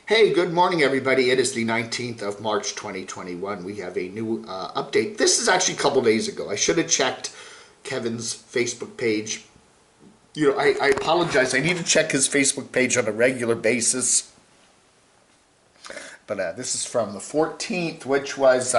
Hey, good morning, everybody. It is the 19th of March, 2021. We have a new update. This is actually a couple days ago. I should have checked Kevin's Facebook page. I apologize. I need to check his Facebook page on a regular basis. But this is from the 14th, which was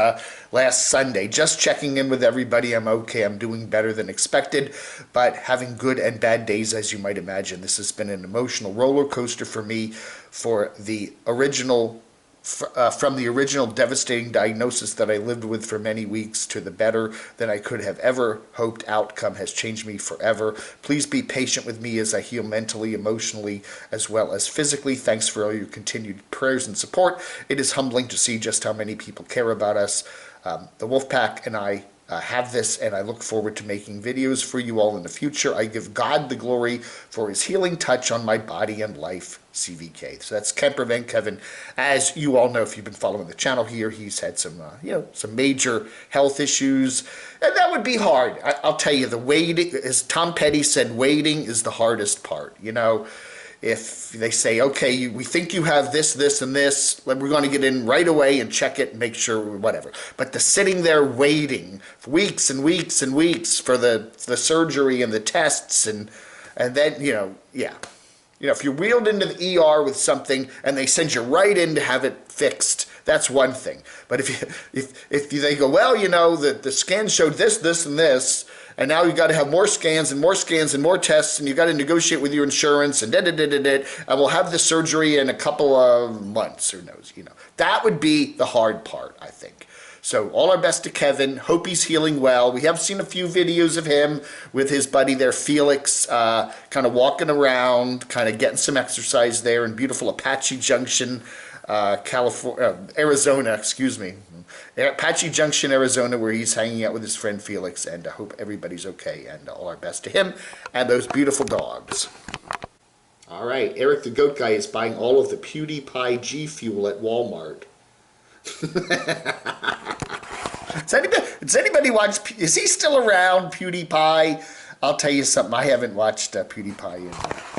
last Sunday. Just checking in with everybody. I'm okay. I'm doing better than expected, but having good and bad days, as you might imagine. This has been an emotional roller coaster for me from the original devastating diagnosis that I lived with for many weeks to the better than I could have ever hoped outcome has changed me forever. Please be patient with me as I heal mentally, emotionally, as well as physically. Thanks for all your continued prayers and support. It is humbling to see just how many people care about us. The Wolfpack and I have this, and I look forward to making videos for you all in the future. I give God the glory for his healing touch on my body and life, CVK. So that's Campervan Kevin. As you all know, if you've been following the channel here, he's had some major health issues, and that would be hard. I'll tell you, the waiting, as Tom Petty said, waiting is the hardest part. If they say, okay, we think you have this, this, and this, we're going to get in right away and check it and make sure, whatever. But the sitting there waiting for weeks and weeks and weeks for the surgery and the tests and then, if you're wheeled into the ER with something and they send you right in to have it fixed, that's one thing. But if they go, well, the scan showed this, this, and this, and now you've got to have more scans and more scans and more tests, and you've got to negotiate with your insurance, and and we'll have the surgery in a couple of months, who knows, That would be the hard part, I think. So all our best to Kevin. Hope he's healing well. We have seen a few videos of him with his buddy there, Felix, kind of walking around, kind of getting some exercise there in beautiful Apache Junction, Arizona, excuse me. Apache Junction, Arizona, where he's hanging out with his friend Felix, and I hope everybody's okay, and all our best to him and those beautiful dogs. All right, Eric the Goat Guy is buying all of the PewDiePie G Fuel at Walmart. Does anybody watch, is he still around, PewDiePie? I'll tell you something, I haven't watched PewDiePie in a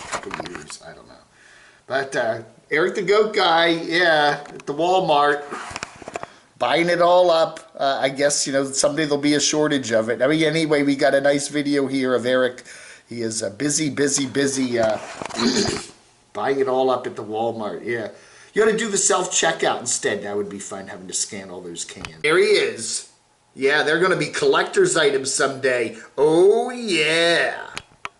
couple years, I don't know. But Eric the Goat Guy, yeah, at the Walmart, buying it all up. I guess, someday there'll be a shortage of it. Anyway, we got a nice video here of Eric. He is busy buying it all up at the Walmart, yeah. You ought to do the self-checkout instead. That would be fun, having to scan all those cans. There he is. Yeah, they're going to be collector's items someday. Oh, yeah.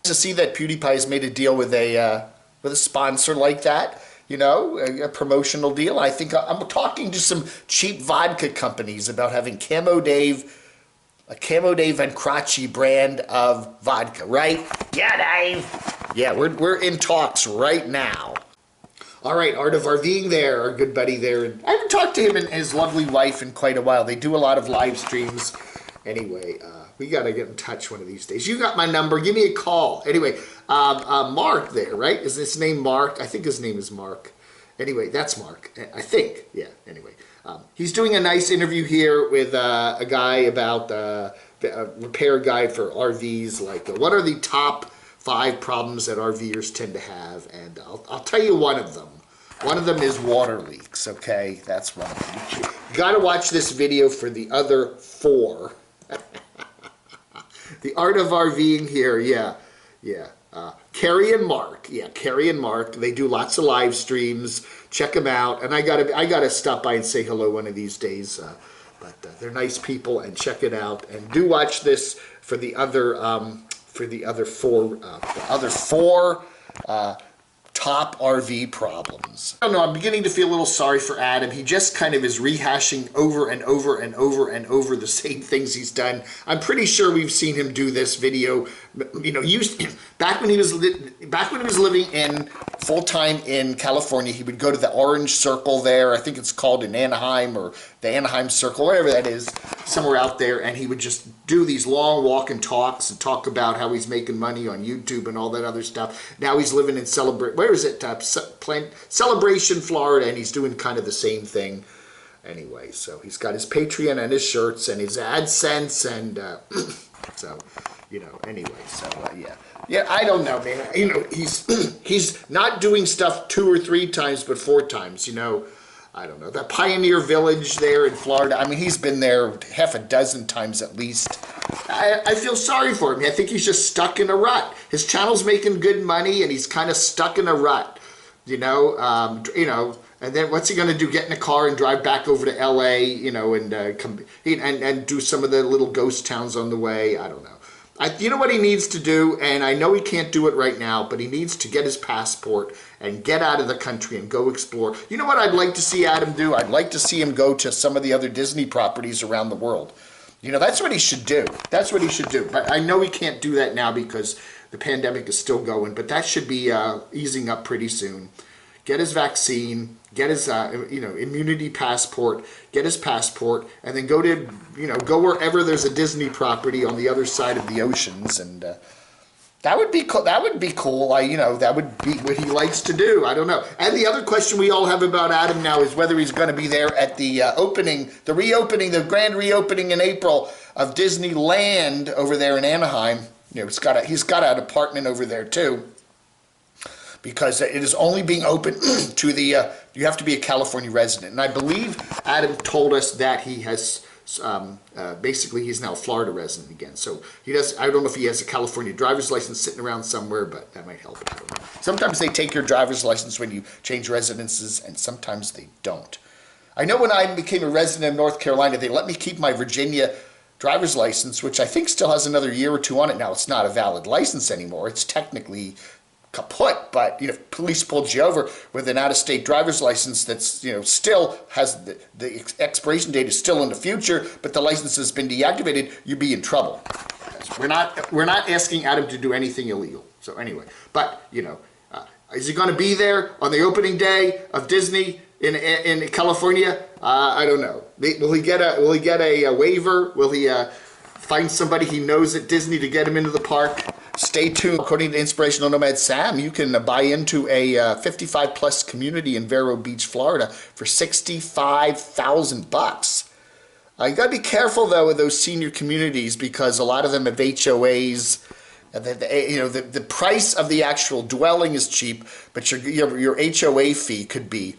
To see that PewDiePie has made a deal with a sponsor like that, a promotional deal. I think I'm talking to some cheap vodka companies about having a Camo Dave and Crotchy brand of vodka, right? Yeah, Dave. Yeah, we're in talks right now. All right, Art of RVing there, our good buddy there. I haven't talked to him and his lovely wife in quite a while. They do a lot of live streams. Anyway, we got to get in touch one of these days. You got my number. Give me a call. Anyway, Mark there, right? Is his name Mark? I think his name is Mark. Anyway, that's Mark. I think. Yeah, anyway. He's doing a nice interview here with a guy about a repair guide for RVs. Like, what are the top 5 problems that RVers tend to have? And I'll tell you one of them. One of them is water leaks, okay? That's one of them. You got to watch this video for the other 4. The Art of RVing here, yeah. Carrie and Mark, Carrie and Mark. They do lots of live streams. Check them out. And I gotta stop by and say hello one of these days. But they're nice people, and check it out. And do watch this for the other four top RV problems. I don't know, I'm beginning to feel a little sorry for Adam. He just kind of is rehashing over and over and over and over the same things he's done. I'm pretty sure we've seen him do this video, back when he was living in full-time in California. He would go to the Orange Circle there, I think it's called in Anaheim, or the Anaheim Circle, wherever that is, somewhere out there, and he would just do these long walk and talks and talk about how he's making money on YouTube and all that other stuff. Now he's living in Celebration, Florida, and he's doing kind of the same thing. Anyway, so he's got his Patreon and his shirts and his AdSense, and so you know, anyway, so, yeah. Yeah, I don't know, man. You know, he's not doing stuff 2 or 3 times, but 4 times, you know. I don't know. That Pioneer Village there in Florida, I mean, he's been there half a dozen times at least. I feel sorry for him. I think he's just stuck in a rut. His channel's making good money, and he's kind of stuck in a rut, you know. And then what's he going to do? Get in a car and drive back over to L.A., you know, and do some of the little ghost towns on the way? I don't know. You know what he needs to do, and I know he can't do it right now, but he needs to get his passport and get out of the country and go explore. You know what I'd like to see Adam do? I'd like to see him go to some of the other Disney properties around the world. You know, that's what he should do. That's what he should do. But I know he can't do that now because the pandemic is still going, but that should be easing up pretty soon. Get his vaccine, get his immunity passport, get his passport, and then go to, go wherever there's a Disney property on the other side of the oceans, and that would be cool. That would be cool. That would be what he likes to do. I don't know. And the other question we all have about Adam now is whether he's going to be there at the the grand reopening in April of Disneyland over there in Anaheim. He's got an apartment over there too, because it is only being open to the, you have to be a California resident. And I believe Adam told us that he has, basically he's now a Florida resident again. So he does, I don't know if he has a California driver's license sitting around somewhere, but that might help. I don't know. Sometimes they take your driver's license when you change residences, and sometimes they don't. I know when I became a resident of North Carolina, they let me keep my Virginia driver's license, which I think still has another year or 2 on it. Now, it's not a valid license anymore. It's technically kaput, but police pulled you over with an out-of-state driver's license that's still has the expiration date is still in the future, but the license has been deactivated. You'd be in trouble. We're not asking Adam to do anything illegal. So anyway, but is he going to be there on the opening day of Disney in California? I don't know. Will he get a waiver? Will he find somebody he knows at Disney to get him into the park? Stay tuned. According to Inspirational Nomad Sam, you can buy into a 55-plus community in Vero Beach, Florida for $65,000. You got to be careful, though, with those senior communities because a lot of them have HOAs. The price of the actual dwelling is cheap, but your HOA fee could be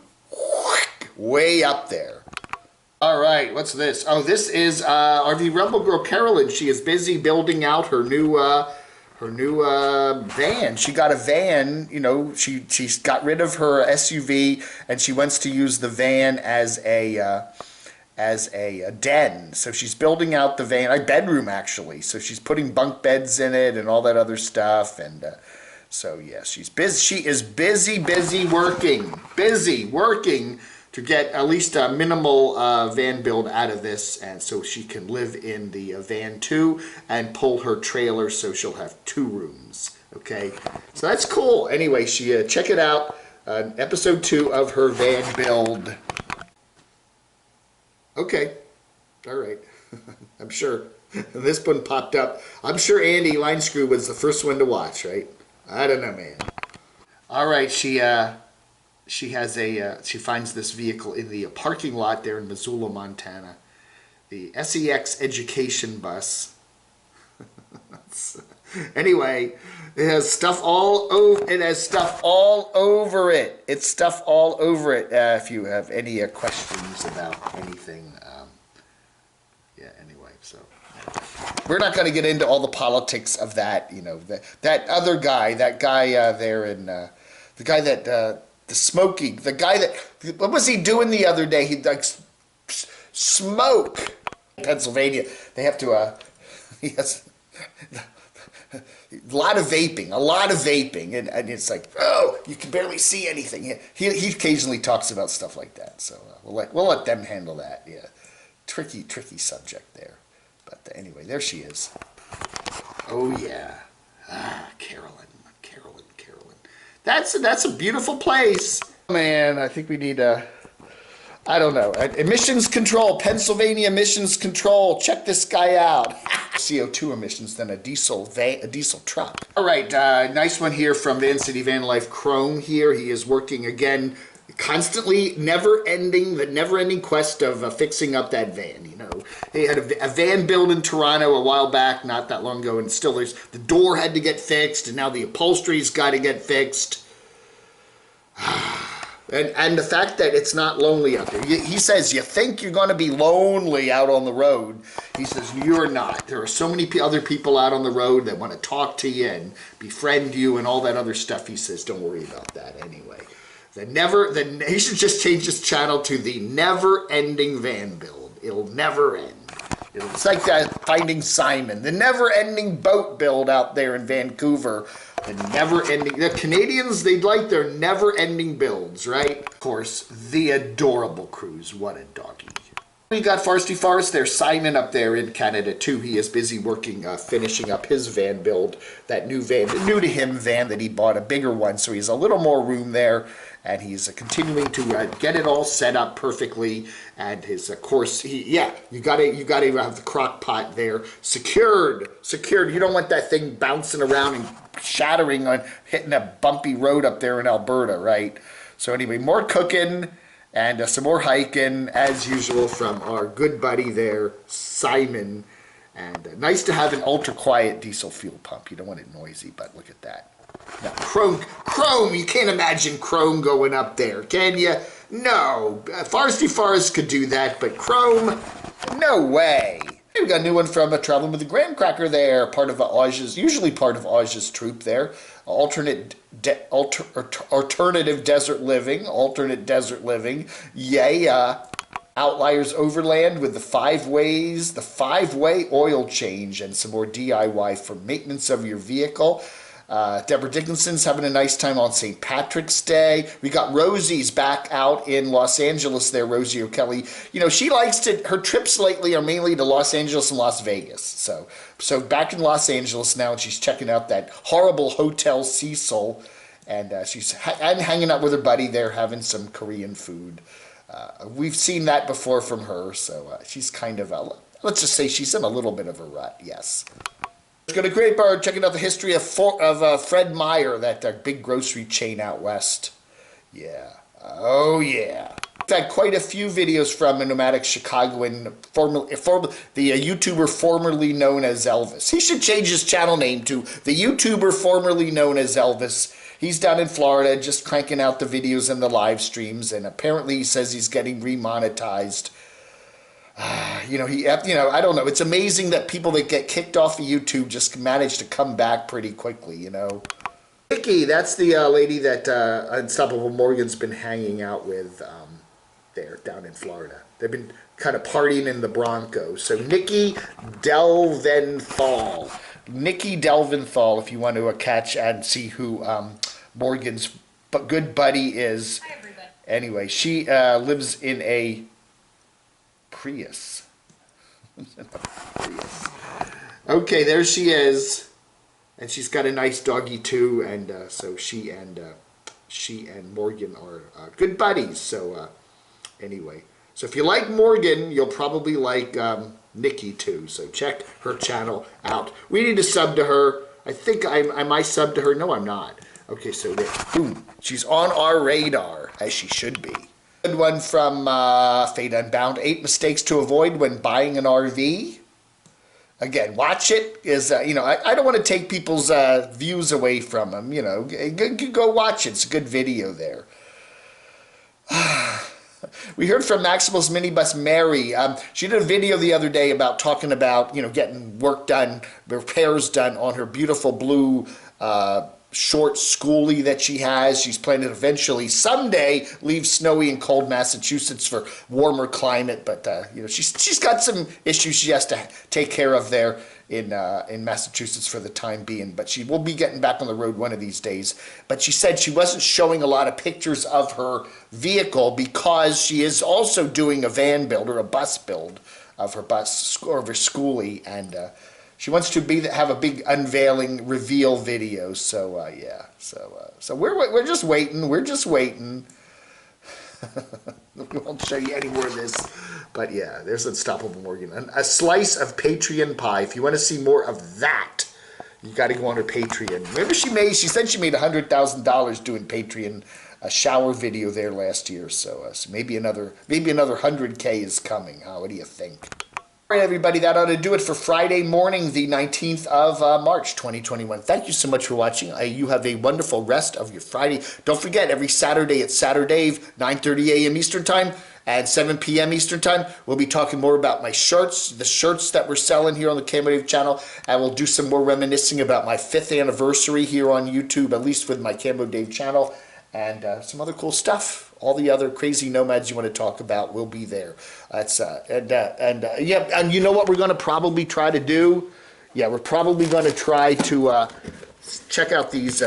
way up there. All right, what's this? Oh, this is RV Rebel Girl Carolyn. She is busy building out her new van. She got a van, she's got rid of her SUV and she wants to use the van as a den. So she's building out the van, a bedroom actually. So she's putting bunk beds in it and all that other stuff. And so yeah, she's busy. She is busy working to get at least a minimal van build out of this, and so she can live in the van too and pull her trailer so she'll have 2 rooms. Okay, so that's cool. Anyway, she check it out, episode 2 of her van build. Okay, all right. I'm sure this one popped up. I'm sure Andy Linescrew was the first one to watch, right? I don't know, man. All right, she finds this vehicle in the parking lot there in Missoula, Montana. The SEX education bus. Anyway, it has stuff all over. It has stuff all over it. It's stuff all over it. If you have any questions about anything, Anyway, so we're not going to get into all the politics of that. That other guy, there in the guy that. The smoking, the guy that, what was he doing the other day? He smoke. Pennsylvania, they have to, he has a lot of vaping, and it's like, oh, you can barely see anything. He occasionally talks about stuff like that, so we'll let them handle that. Yeah, tricky subject there, but anyway, there she is. Oh yeah, Carolyn. That's a beautiful place. Man, I think we need I don't know, emissions control, Pennsylvania emissions control. Check this guy out. CO2 emissions than a diesel truck. All right, nice one here from Van City Van Life Chrome here. He is working again, constantly, the never-ending quest of fixing up that van. He had a van build in Toronto a while back, not that long ago, and still the door had to get fixed, and now the upholstery's got to get fixed. And the fact that it's not lonely out there. He says, you think you're going to be lonely out on the road. He says, you're not. There are so many other people out on the road that want to talk to you and befriend you and all that other stuff. He says, don't worry about that anyway. He should just change his channel to the never-ending van build. It'll never end. It's like that Finding Simon. The never-ending boat build out there in Vancouver. The Canadians, they like their never-ending builds, right? Of course, the adorable cruise. What a doggy. We got Farsty Forest. There's Simon up there in Canada too. He is busy working, finishing up his van build. That new van, new to him van that he bought, a bigger one. So he has a little more room there. And he's continuing to get it all set up perfectly. And his, of course, you gotta have the crock pot there secured. You don't want that thing bouncing around and shattering on hitting a bumpy road up there in Alberta, right? So anyway, more cooking and some more hiking as usual from our good buddy there, Simon. And nice to have an ultra quiet diesel fuel pump. You don't want it noisy, but look at that. Now, Chrome, you can't imagine Chrome going up there, can you? No, Farsty Forest could do that, but Chrome, no way. Hey, we got a new one from Traveling with the Graham Cracker there, usually part of Aj's troupe there. Alternative desert living, yay. Outliers Overland with the 5-way oil change and some more DIY for maintenance of your vehicle. Deborah Dickinson's having a nice time on St. Patrick's Day. We got Rosie's back out in Los Angeles there, Rosie O'Kelly. You know, she likes her trips lately are mainly to Los Angeles and Las Vegas. So back in Los Angeles now, and she's checking out that horrible Hotel Cecil. And she's hanging out with her buddy there, having some Korean food. We've seen that before from her, so she's kind of, let's just say she's in a little bit of a rut, yes. Let's go to Great Bird, checking out the history of Fred Meyer, that big grocery chain out west. Yeah. Oh, yeah. I've had quite a few videos from a nomadic Chicagoan, the YouTuber formerly known as Elvis. He should change his channel name to the YouTuber formerly known as Elvis. He's down in Florida just cranking out the videos and the live streams, and apparently he says he's getting remonetized. I don't know. It's amazing that people that get kicked off of YouTube just manage to come back pretty quickly, you know. Nikki, that's the lady that Unstoppable Morgan's been hanging out with there down in Florida. They've been kind of partying in the Broncos. So Nikki Delventhal. Nikki Delventhal, if you want to catch and see who Morgan's good buddy is. Hi, everybody. Anyway, she lives in a Prius. Okay, there she is, and she's got a nice doggy too, and so she and Morgan are good buddies. So anyway, so if you like Morgan, you'll probably like Nikki too. So check her channel out. We need to sub to her. I think I might sub to her. No, I'm not. Okay, so there, boom, she's on our radar as she should be. Good one from Fate Unbound. 8 mistakes to avoid when buying an RV. Again, watch it. I don't want to take people's views away from them. You know, go watch it. It's a good video there. We heard from Maximal's Minibus Mary. She did a video the other day about talking about, getting work done, repairs done on her beautiful blue short schoolie that she has. She's planning to eventually someday leave snowy and cold Massachusetts for warmer climate, but she's got some issues she has to take care of there in Massachusetts for the time being, but she will be getting back on the road one of these days. But she said she wasn't showing a lot of pictures of her vehicle because she is also doing a van build or a bus build of her bus or of her schoolie, and she wants to have a big unveiling reveal video. So yeah, so we're just waiting. We're just waiting. We won't show you any more of this, but yeah, there's Unstoppable Morgan. A slice of Patreon pie. If you want to see more of that, you got to go on her Patreon. Remember, she said she made $100,000 doing Patreon, a shower video there last year. So maybe another 100K is coming. Huh? What do you think? All right, everybody, that ought to do it for Friday morning, the 19th of March, 2021. Thank you so much for watching. You have a wonderful rest of your Friday. Don't forget, every Saturday at Saturday, 9:30 a.m. Eastern Time and 7 p.m. Eastern Time, we'll be talking more about my shirts, the shirts that we're selling here on the Camo Dave channel, and we'll do some more reminiscing about my 5th anniversary here on YouTube, at least with my Camo Dave channel, and some other cool stuff. All the other crazy nomads you want to talk about will be there. That's yeah, and you know what we're going to probably try to do? Yeah, we're probably going to try to check out these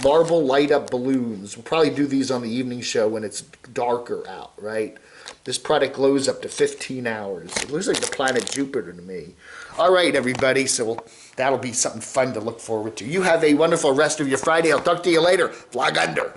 marble light up balloons. We'll probably do these on the evening show when it's darker out, right? This product glows up to 15 hours. It looks like the planet Jupiter to me. All right, everybody, so that'll be something fun to look forward to. You have a wonderful rest of your Friday. I'll talk to you later. Vlog under.